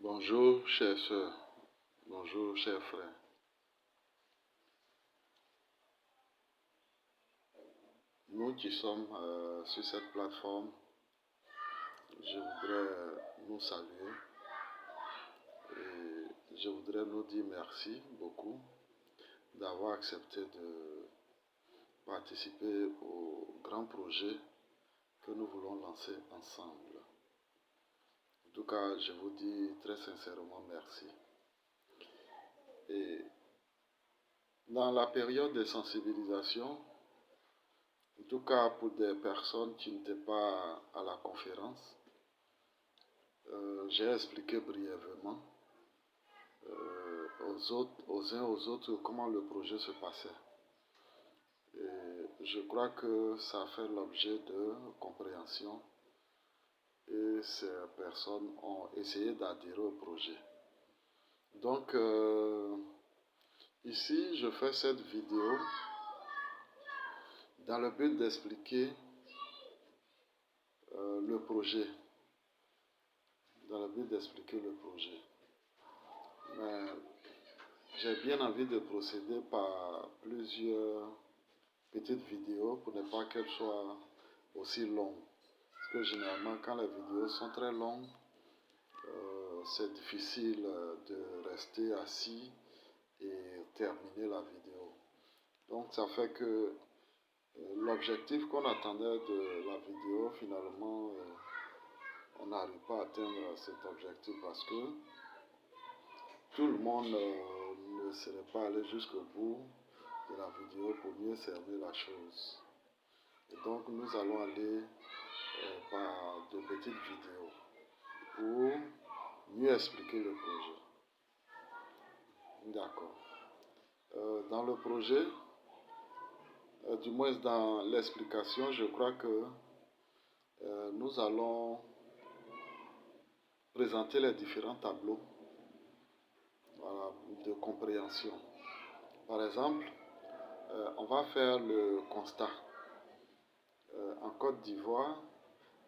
Bonjour, chères sœurs. Bonjour, chers frères. Nous qui sommes sur cette plateforme, je voudrais nous saluer et je voudrais nous dire merci beaucoup d'avoir accepté de participer au grand projet que nous voulons lancer ensemble. En tout cas, je vous dis très sincèrement merci. Et dans la période de sensibilisation, en tout cas pour des personnes qui n'étaient pas à la conférence, j'ai expliqué brièvement aux uns aux autres comment le projet se passait. Et je crois que ça a fait l'objet de compréhension et ces personnes ont essayé d'adhérer au projet. Donc, ici, je fais cette vidéo dans le but d'expliquer le projet. Mais j'ai bien envie de procéder par plusieurs petites vidéos pour ne pas qu'elles soient aussi longues. Parce que généralement, quand les vidéos sont très longues, c'est difficile de rester assis et terminer la vidéo. Donc, ça fait que l'objectif qu'on attendait de la vidéo, finalement, on n'arrive pas à atteindre cet objectif parce que tout le monde ne serait pas allé jusqu'au bout de la vidéo pour mieux cerner la chose. Et donc, nous allons aller par de petites vidéos pour mieux expliquer le projet. D'accord. Dans le projet, du moins dans l'explication, je crois que nous allons présenter les différents tableaux, voilà, de compréhension. Par exemple, on va faire le constat. En Côte d'Ivoire,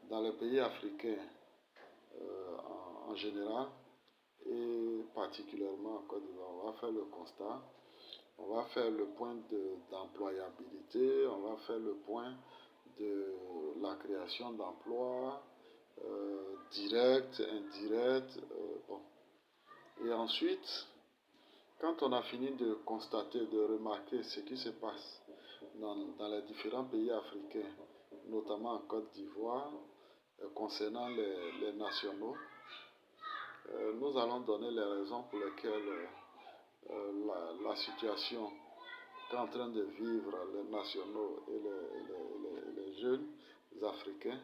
dans les pays africains en général, et particulièrement en Côte d'Ivoire, on va faire le constat. On va faire le point d'employabilité, on va faire le point de la création d'emplois, direct, indirect. Bon. Et ensuite, quand on a fini de constater, de remarquer ce qui se passe dans les différents pays africains, notamment en Côte d'Ivoire, concernant les nationaux, nous allons donner les raisons pour lesquelles la situation qu'est en train de vivre les nationaux et les jeunes africains,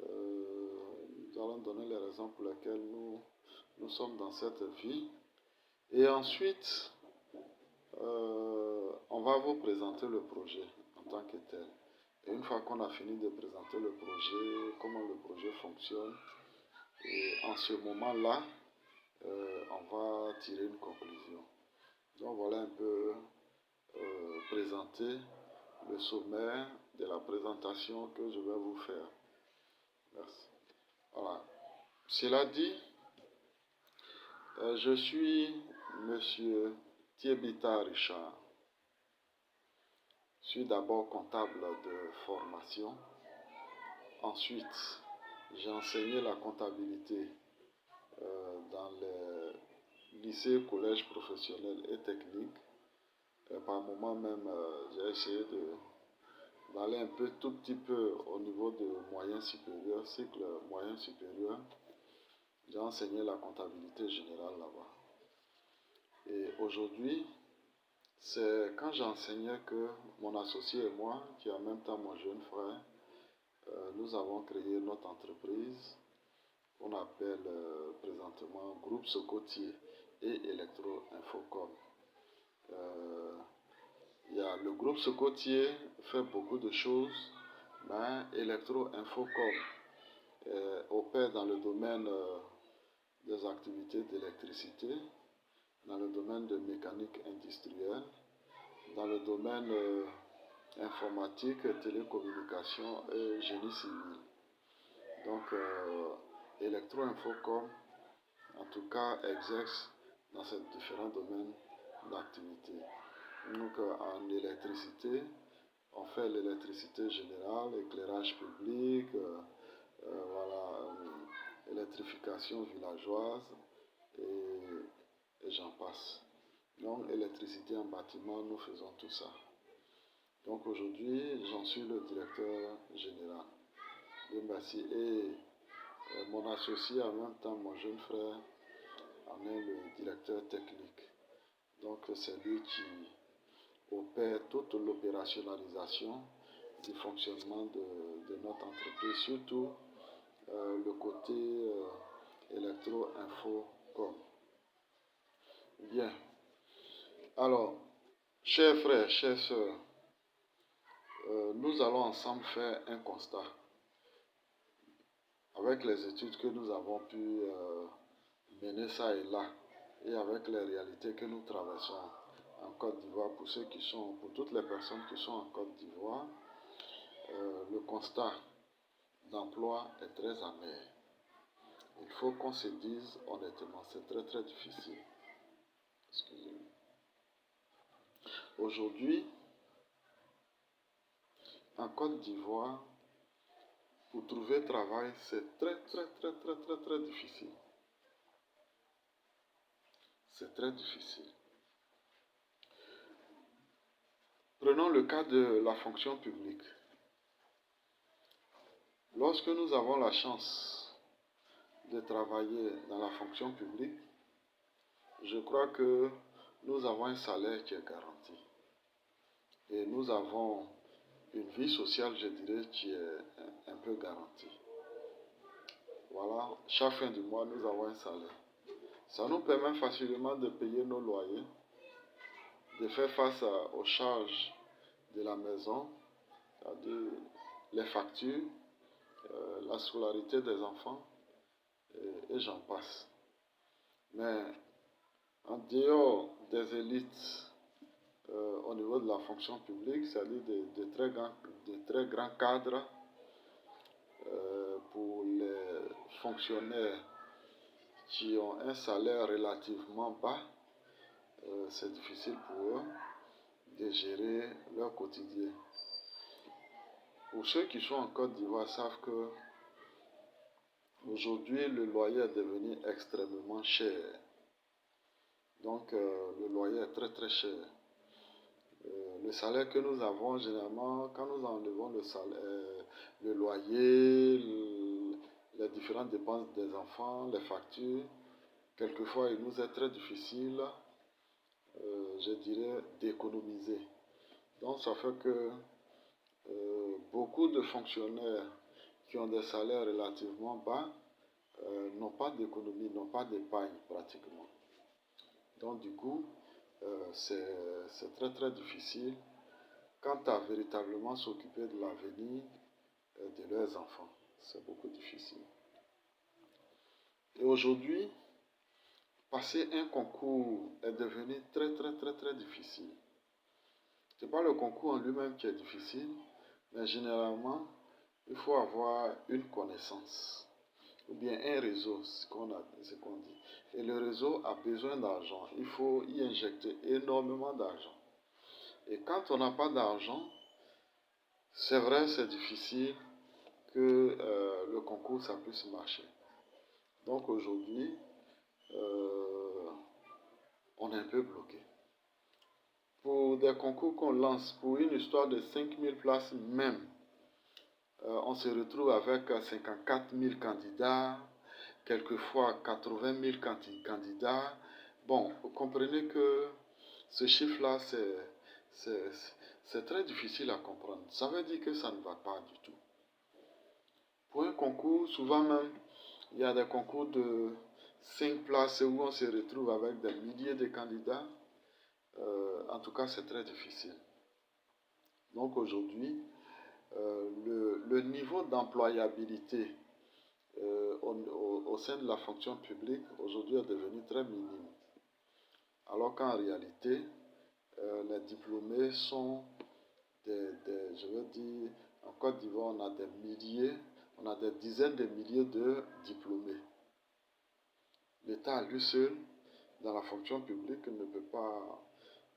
nous allons donner les raisons pour lesquelles nous sommes dans cette vie. Et ensuite, on va vous présenter le projet en tant que tel. Et une fois qu'on a fini de présenter le projet, comment le projet fonctionne, et en ce moment-là, on va tirer une conclusion. Donc voilà un peu présenter le sommaire de la présentation que je vais vous faire. Merci. Voilà. Cela dit, je suis Monsieur Thiebita Richard. Je suis d'abord comptable de formation. Ensuite, j'ai enseigné la comptabilité dans les lycées, collèges professionnels et techniques. Par moment même, j'ai essayé d'aller un peu, tout petit peu au niveau de moyen supérieur, cycle moyen supérieur. J'ai enseigné la comptabilité générale là-bas. Et aujourd'hui, c'est quand j'enseignais que mon associé et moi, qui est en même temps mon jeune frère, nous avons créé notre entreprise qu'on appelle présentement Groupe Socotier et Electro-Infocom. Le groupe Socotier fait beaucoup de choses, mais Electro-Infocom opère dans le domaine des activités d'électricité, dans le domaine de mécanique industrielle, dans le domaine informatique, télécommunication et génie civil. Donc, Electro-Infocom en tout cas, exercent dans ces différents domaines d'activité. Donc, en électricité, on fait l'électricité générale, éclairage public, voilà, électrification villageoise et j'en passe. Donc, électricité en bâtiment, nous faisons tout ça. Donc, aujourd'hui, j'en suis le directeur général. Et mon associé, en même temps, mon jeune frère, en est le directeur technique. Donc, c'est lui qui opère toute l'opérationnalisation du fonctionnement de notre entreprise, surtout le côté électro-info-com. Bien. Alors, chers frères, chères sœurs, nous allons ensemble faire un constat avec les études que nous avons pu mener ça et là, et avec les réalités que nous traversons en Côte d'Ivoire, pour toutes les personnes qui sont en Côte d'Ivoire, le constat d'emploi est très amer. Il faut qu'on se dise honnêtement, c'est très très difficile. Excusez-moi. Aujourd'hui, en Côte d'Ivoire, pour trouver travail, c'est très très très très très très difficile. C'est très difficile. Prenons le cas de la fonction publique. Lorsque nous avons la chance de travailler dans la fonction publique, je crois que nous avons un salaire qui est garanti. Et nous avons une vie sociale, je dirais, qui est un peu garantie. Voilà, chaque fin du mois, nous avons un salaire. Ça nous permet facilement de payer nos loyers, de faire face aux charges de la maison, c'est-à-dire les factures, la scolarité des enfants, et j'en passe. Mais en dehors des élites au niveau de la fonction publique, c'est-à-dire de très grands cadres, pour les fonctionnaires qui ont un salaire relativement bas, c'est difficile pour eux de gérer leur quotidien. Pour ceux qui sont en Côte d'Ivoire savent que aujourd'hui le loyer est devenu extrêmement cher. Donc le loyer est très très cher. Le salaire que nous avons généralement, quand nous enlevons le loyer, les différentes dépenses des enfants, les factures, quelquefois il nous est très difficile, je dirais, d'économiser. Donc ça fait que beaucoup de fonctionnaires qui ont des salaires relativement bas n'ont pas d'économie, n'ont pas d'épargne pratiquement. Donc du coup, c'est très très difficile quant à véritablement s'occuper de l'avenir de leurs enfants. C'est beaucoup difficile. Et aujourd'hui, passer un concours est devenu très très très très difficile. Ce n'est pas le concours en lui-même qui est difficile, mais généralement, il faut avoir une connaissance ou bien un réseau, ce qu'on dit. Et le réseau a besoin d'argent. Il faut y injecter énormément d'argent. Et quand on n'a pas d'argent, c'est vrai, c'est difficile que le concours, ça puisse marcher. Donc aujourd'hui, on est un peu bloqué. Pour des concours qu'on lance, pour une histoire de 5000 places même, on se retrouve avec 54 000 candidats, quelquefois 80 000 candidats. Bon, vous comprenez que ce chiffre-là, c'est très difficile à comprendre. Ça veut dire que ça ne va pas du tout. Pour un concours, souvent même, il y a des concours de 5 places où on se retrouve avec des milliers de candidats. En tout cas, c'est très difficile. Donc aujourd'hui, le niveau d'employabilité au sein de la fonction publique aujourd'hui est devenu très minime. Alors qu'en réalité, les diplômés sont je veux dire, en Côte d'Ivoire, on a des milliers, on a des dizaines de milliers de diplômés. L'État à lui seul, dans la fonction publique, ne peut pas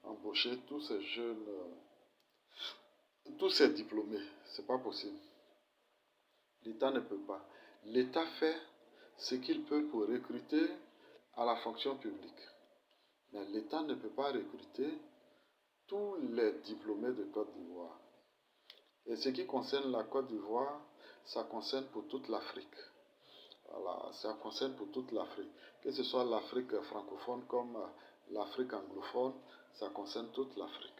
embaucher tous ces jeunes, tous ces diplômés. C'est pas possible. L'État ne peut pas. L'État fait ce qu'il peut pour recruter à la fonction publique. Mais l'État ne peut pas recruter tous les diplômés de Côte d'Ivoire. Et ce qui concerne la Côte d'Ivoire, ça concerne pour toute l'Afrique. Voilà, ça concerne pour toute l'Afrique. Que ce soit l'Afrique francophone comme l'Afrique anglophone, ça concerne toute l'Afrique.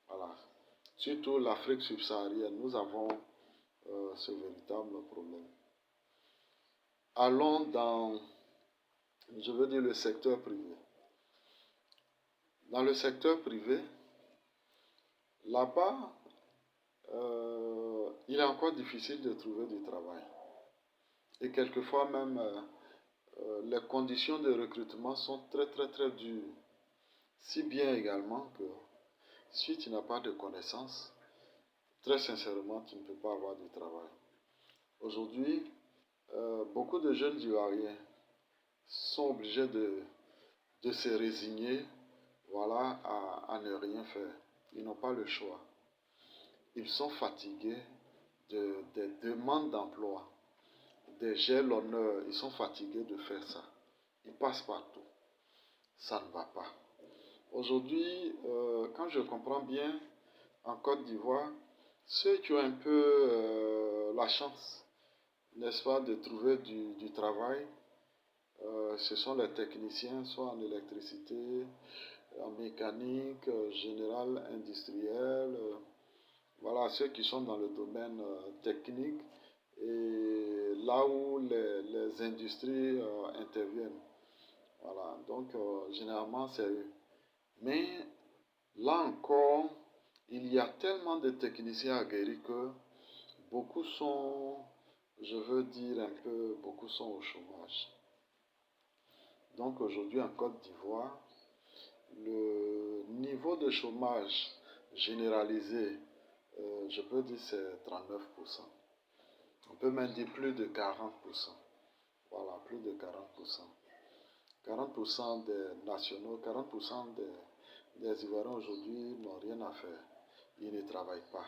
Voilà. Surtout l'Afrique subsaharienne, nous avons ce véritable problème. Allons dans, je veux dire, le secteur privé. Dans le secteur privé, là-bas, il est encore difficile de trouver du travail. Et quelquefois même, les conditions de recrutement sont très très très dures. Si bien également que si tu n'as pas de connaissances, très sincèrement, tu ne peux pas avoir du travail. Aujourd'hui, beaucoup de jeunes Ivoiriens sont obligés de se résigner, voilà, à ne rien faire. Ils n'ont pas le choix. Ils sont fatigués des demandes d'emploi, des jalonneurs. Ils sont fatigués de faire ça. Ils passent partout. Ça ne va pas. Aujourd'hui, quand je comprends bien, en Côte d'Ivoire, ceux qui ont un peu la chance, n'est-ce pas, de trouver du travail, ce sont les techniciens, soit en électricité, en mécanique, générale, industrielle, voilà, ceux qui sont dans le domaine technique et là où les industries interviennent. Voilà, donc généralement c'est eux. Mais là encore, il y a tellement de techniciens aguerris que beaucoup sont, je veux dire un peu, beaucoup sont au chômage. Donc aujourd'hui en Côte d'Ivoire, le niveau de chômage généralisé, je peux dire c'est 39%. On peut même dire plus de 40%. Voilà, plus de 40%. 40% des nationaux, 40% des Ivoiriens aujourd'hui n'ont rien à faire. Ils ne travaillent pas.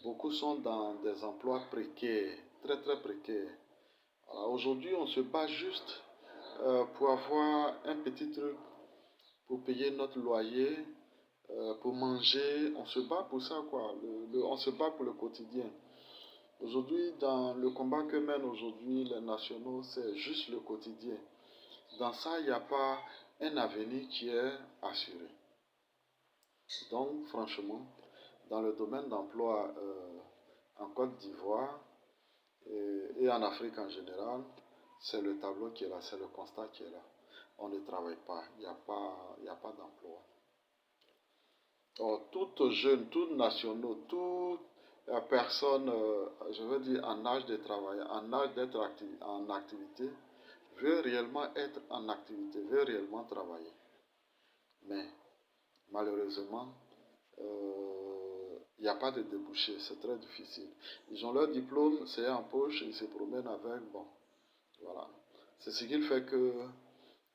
Beaucoup sont dans des emplois précaires, très très précaires. Aujourd'hui, on se bat juste pour avoir un petit truc, pour payer notre loyer, pour manger. On se bat pour ça, quoi. On se bat pour le quotidien. Aujourd'hui, dans le combat que mènent aujourd'hui les nationaux, c'est juste le quotidien. Dans ça, il n'y a pas un avenir qui est assuré. Donc, franchement, dans le domaine d'emploi en Côte d'Ivoire et en Afrique en général, c'est le tableau qui est là, c'est le constat qui est là. On ne travaille pas, il n'y a pas d'emploi. Or, tout jeune, tout nationaux, toute personne, je veux dire, en âge de travailler, en âge d'être en activité, veut réellement être en activité, veut réellement travailler. Mais malheureusement, il n'y a pas de débouché, c'est très difficile. Ils ont leur diplôme, c'est en poche, ils se promènent avec, bon, voilà. C'est ce qui fait que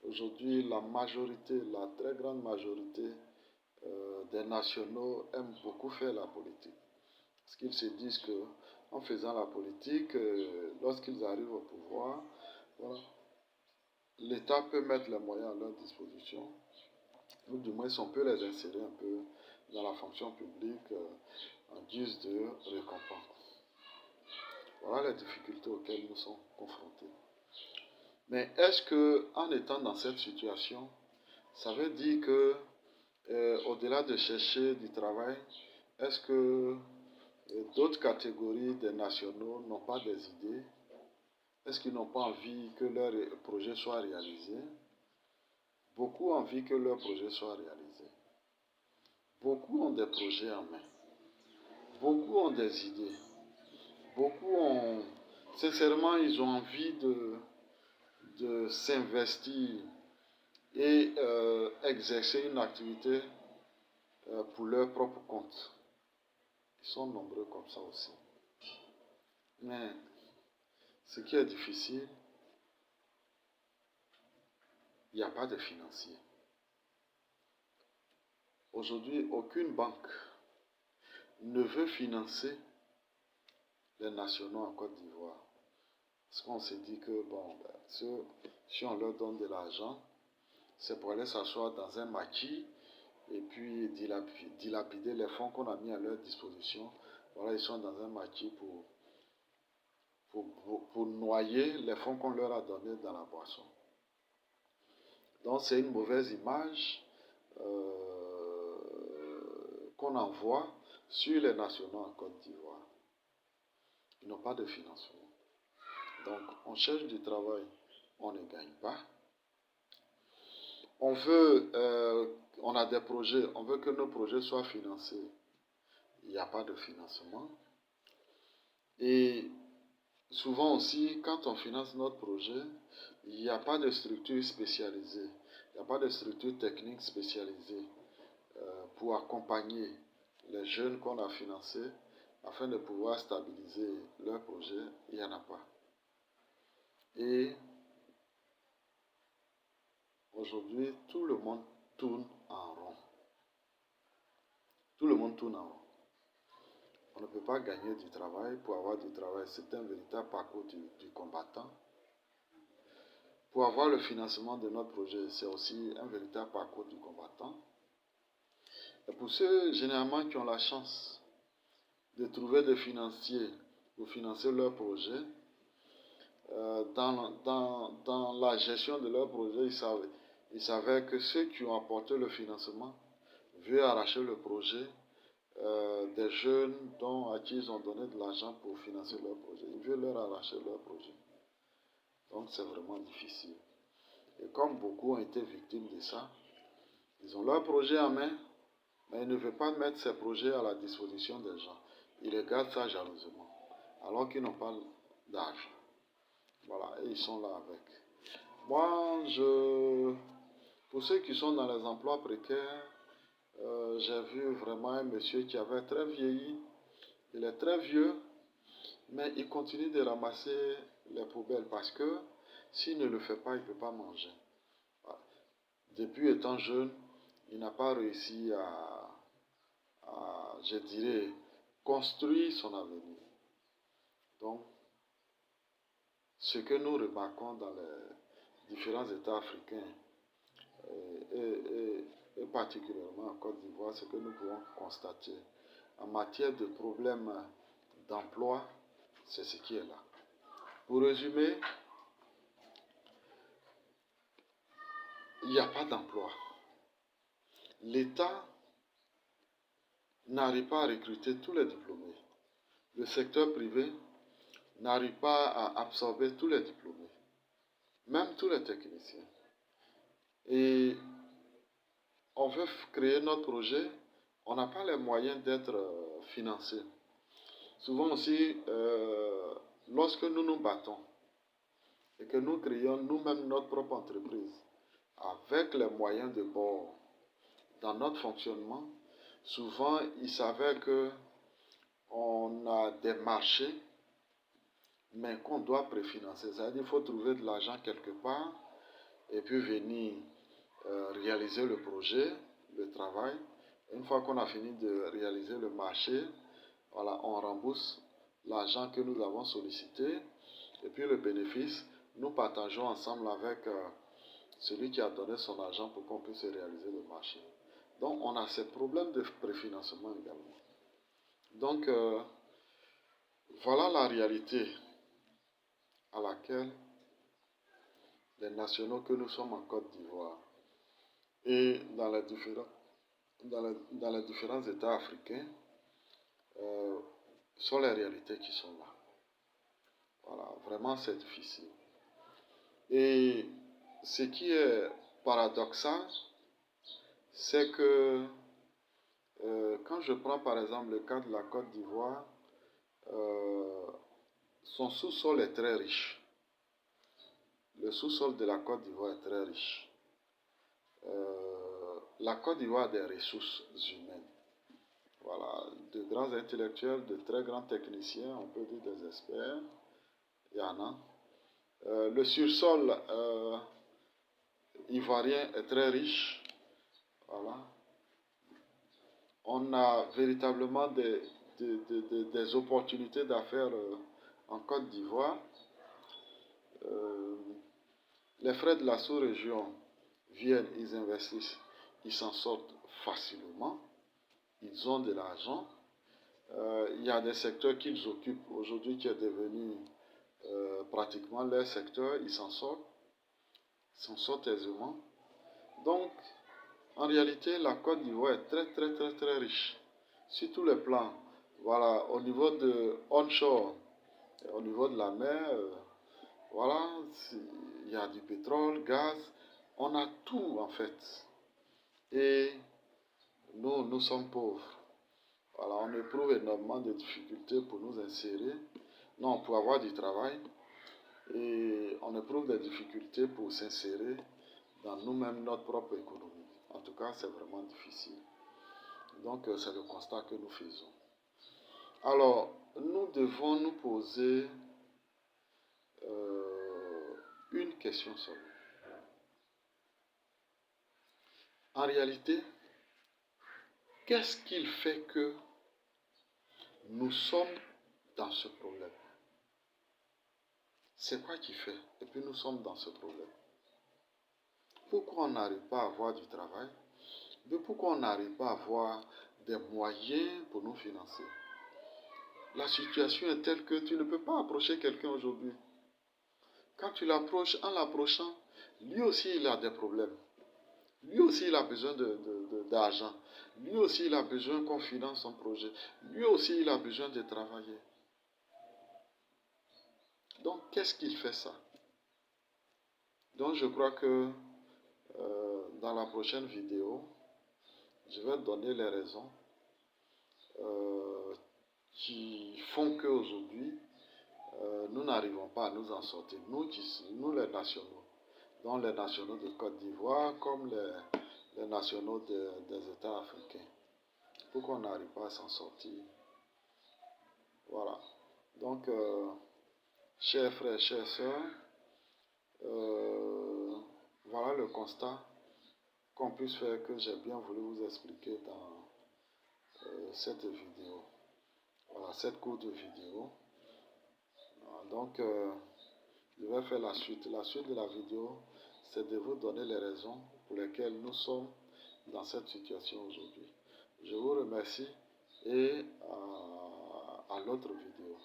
aujourd'hui, la majorité, la très grande majorité des nationaux aiment beaucoup faire la politique. Parce qu'ils se disent que en faisant la politique, lorsqu'ils arrivent au pouvoir, voilà, l'État peut mettre les moyens à leur disposition, ou du moins on peut les insérer un peu dans la fonction publique en guise de récompense. Voilà les difficultés auxquelles nous sommes confrontés. Mais est-ce que en étant dans cette situation, ça veut dire que au-delà de chercher du travail, est-ce que d'autres catégories des nationaux n'ont pas des idées? Est-ce qu'ils n'ont pas envie que leur projet soit réalisé? Beaucoup ont envie que leur projet soit réalisé. Beaucoup ont des projets en main. Beaucoup ont des idées. Beaucoup ont, sincèrement, ils ont envie de s'investir et exercer une activité pour leur propre compte. Ils sont nombreux comme ça aussi. Mais ce qui est difficile, il n'y a pas de financier. Aujourd'hui, aucune banque ne veut financer les nationaux en Côte d'Ivoire. Parce qu'on s'est dit que, bon, si on leur donne de l'argent, c'est pour aller s'asseoir dans un maquis et puis dilapider les fonds qu'on a mis à leur disposition. Voilà, ils sont dans un maquis pour noyer les fonds qu'on leur a donnés dans la boisson. Donc c'est une mauvaise image qu'on envoie sur les nationaux en Côte d'Ivoire. Ils n'ont pas de financement. Donc on cherche du travail, on ne gagne pas. On a des projets, on veut que nos projets soient financés. Il n'y a pas de financement. Et souvent aussi, quand on finance notre projet, il n'y a pas de structure spécialisée. Il n'y a pas de structure technique spécialisée pour accompagner les jeunes qu'on a financés afin de pouvoir stabiliser leur projet. Il n'y en a pas. Et aujourd'hui, tout le monde tourne en rond. Tout le monde tourne en rond. On ne peut pas gagner du travail. Pour avoir du travail, c'est un véritable parcours du combattant. Pour avoir le financement de notre projet, c'est aussi un véritable parcours du combattant. Et pour ceux généralement qui ont la chance de trouver des financiers pour financer leur projet, dans la gestion de leur projet, ils savaient que ceux qui ont apporté le financement veulent arracher le projet des jeunes à qui ils ont donné de l'argent pour financer leur projet. Ils veulent leur arracher leur projet. Donc c'est vraiment difficile. Et comme beaucoup ont été victimes de ça, ils ont leur projet en main, mais ils ne veulent pas mettre ces projets à la disposition des gens. Ils regardent ça jalousement, alors qu'ils n'ont pas d'argent. Voilà, et ils sont là avec. Moi, pour ceux qui sont dans les emplois précaires, j'ai vu vraiment un monsieur qui avait très vieilli. Il est très vieux, mais il continue de ramasser les poubelles parce que s'il ne le fait pas, il ne peut pas manger. Voilà. Depuis étant jeune, il n'a pas réussi je dirais, construire son avenir. Donc, ce que nous remarquons dans les différents États africains, et particulièrement en Côte d'Ivoire, ce que nous pouvons constater en matière de problèmes d'emploi, c'est ce qui est là. Pour résumer, il n'y a pas d'emploi. L'État n'arrive pas à recruter tous les diplômés. Le secteur privé n'arrive pas à absorber tous les diplômés, même tous les techniciens. Et on veut créer notre projet, on n'a pas les moyens d'être financé. Souvent aussi, lorsque nous nous battons et que nous créons nous-mêmes notre propre entreprise, avec les moyens de bord, dans notre fonctionnement, souvent il s'avère que on a des marchés, mais qu'on doit préfinancer. C'est-à-dire qu'il faut trouver de l'argent quelque part et puis venir réaliser le projet, le travail. Une fois qu'on a fini de réaliser le marché, voilà, on rembourse l'argent que nous avons sollicité et puis le bénéfice, nous partageons ensemble avec celui qui a donné son argent pour qu'on puisse réaliser le marché. Donc on a ces problèmes de préfinancement également. Donc voilà la réalité à laquelle les nationaux que nous sommes en Côte d'Ivoire et dans les différents États africains sont les réalités qui sont là. Voilà, vraiment c'est difficile. Et ce qui est paradoxal, c'est que quand je prends par exemple le cas de la Côte d'Ivoire, son sous-sol est très riche. Le sous-sol de la Côte d'Ivoire est très riche. La Côte d'Ivoire a des ressources humaines. Voilà, de grands intellectuels, de très grands techniciens, on peut dire des experts, il y en a. Le sursol, ivoirien est très riche. Voilà. On a véritablement des opportunités d'affaires en Côte d'Ivoire. Les frères de la sous-région viennent, ils investissent, ils s'en sortent facilement. Ils ont de l'argent. Il y a des secteurs qu'ils occupent aujourd'hui qui est devenu pratiquement leur secteur. Ils s'en sortent aisément. Donc, en réalité, la Côte d'Ivoire est très, très, très, très riche. Sur tous les plans, voilà, au niveau de onshore, au niveau de la mer, voilà, il y a du pétrole, gaz, on a tout en fait. Et nous sommes pauvres. Voilà, on éprouve énormément de difficultés pour nous insérer, non, pour avoir du travail, et on éprouve des difficultés pour s'insérer dans nous-mêmes, notre propre économie. En tout cas, c'est vraiment difficile. Donc, c'est le constat que nous faisons. Alors, nous devons nous poser une question seule. En réalité, qu'est-ce qu'il fait que nous sommes dans ce problème? C'est quoi qui fait? Et puis nous sommes dans ce problème. Pourquoi on n'arrive pas à avoir du travail? Mais pourquoi on n'arrive pas à avoir des moyens pour nous financer? La situation est telle que tu ne peux pas approcher quelqu'un aujourd'hui. Quand tu l'approches, en l'approchant, lui aussi il a des problèmes. Lui aussi il a besoin d'argent. Lui aussi il a besoin qu'on finance son projet. Lui aussi il a besoin de travailler. Donc qu'est-ce qu'il fait ça? Donc je crois que dans la prochaine vidéo, je vais donner les raisons qui font qu'aujourd'hui, nous n'arrivons pas à nous en sortir. Nous les nationaux, donc les nationaux de Côte d'Ivoire comme les nationaux des États africains. Pourquoi on n'arrive pas à s'en sortir? Voilà. Donc, chers frères, chères sœurs, voilà le constat qu'on puisse faire que j'ai bien voulu vous expliquer dans cette vidéo. Voilà, cette courte vidéo. Donc, je vais faire la suite. La suite de la vidéo, c'est de vous donner les raisons pour lesquelles nous sommes dans cette situation aujourd'hui. Je vous remercie et à l'autre vidéo.